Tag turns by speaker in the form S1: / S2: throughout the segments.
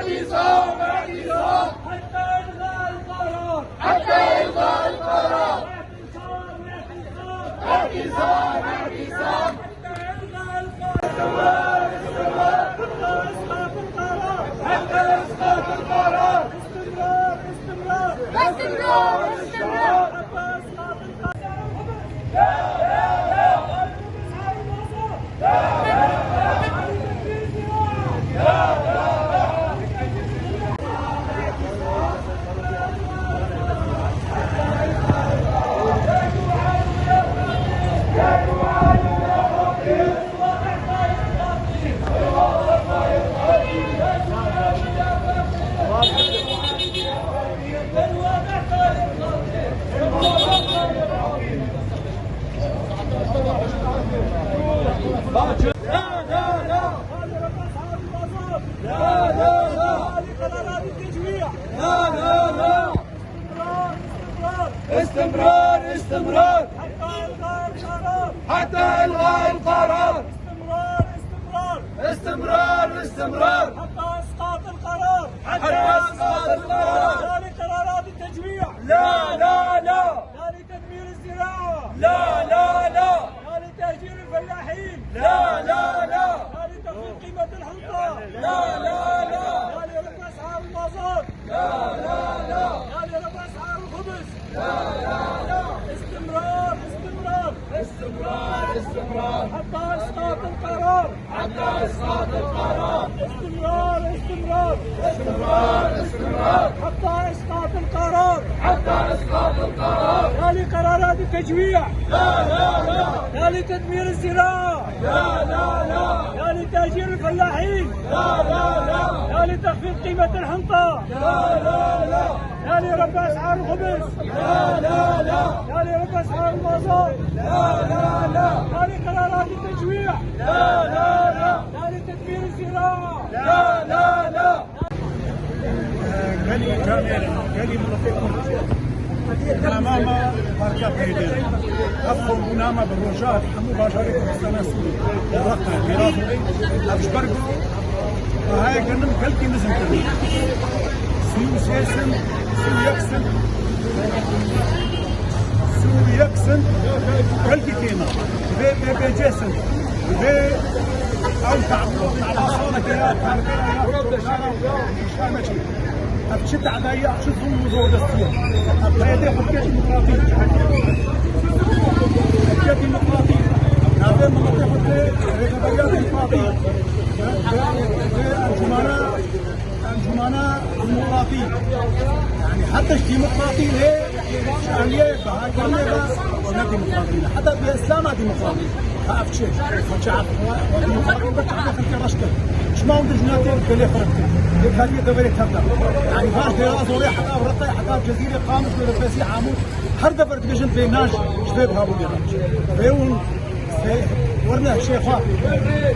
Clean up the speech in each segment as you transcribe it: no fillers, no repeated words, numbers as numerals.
S1: اعتصام اعتصام حتى إلغاء القرار، حتى إلغاء القرار، اعتصام اعتصام حتى إلغاء القرار، حتى إسقاط القرار، استمرار استمرار استمرار استمرار حتى إسقاط القرار. استمرار استمرار حتى إلغاء القرار، استمرار استمرار استمرار حتى إسقاط القرار، حتى إسقاط القرار. لا لقرارات التجويع، لا لا لا، لا لتدمير الزراعة، لا لا لا، لا لتهجير الفلاحين، لا لا لا، لا لتخفيض قيمة الحنطة، لا لا لا، لا لرفع أسعار المازوت، لا لا لا، لا لرفع أسعار الخبز، لا لا لا. استمرار استمرار استمرار استمرار حتى إسقاط القرار، حتى إسقاط القرار. استمرار استمرار استمرار استمرار حتى إسقاط القرار، حتى إسقاط القرار. لا لقرارات التجويع، لا لا لا، لا لتدمير الزراعة، لا لا لا، لا لتهجير الفلاحين، لا لا لا، لا لتخفيض قيمة الحنطة، لا لا لا، لا لرفع أسعار الخبز، لا لا لا، لا لرفع أسعار المازوت، لا لا لا، لا لقرارات التجويع، لا لا لا، لا لتدمير الزراعة، لا لا لا.
S2: قالي أمام بركة بيدين أفضل منامة بالرجاء حمو باشارك السناسي الرقم برافو أبشبرقو وهاي قنم كلكي نزم كلي سيو سيسن سيو يكسن سيو يكسن كلكي كينا بي جيسن بي أو تعبصونك يا شامتي أبشت عدايا أبشت ظلم زود السيا أبهيدي حكيت ديمقراطية حكيت ديمقراطية هذا مناطق الرقابيات ديمقراطية أنجمانا ديمقراطية يعني حتى الديمقراطية هي شعبية بهاي ولا ديمقراطية حتى بإسلام ديمقراطية أفتشي فتشعب وديمقراطية بتشعب في الكرشكة شما عند جناتين بلي فرقتين هذه دبري تبدا يعني باش دراز ولا حتى ورقه حتى الجزيره قامت ولا فاسي عمود هر دبرت بيجن بيناش شباب هابو دراج بيون ورنا شيخا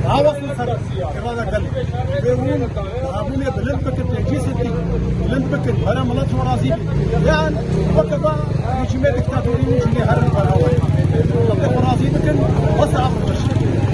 S2: عاوصل سر هذا قال بيون هابوني بلنبك تجيستي بلنبك برا ملات ورازي يعني وكذا يجي ديكتاتوري يجي هر البراوي ورازي بكن وصعب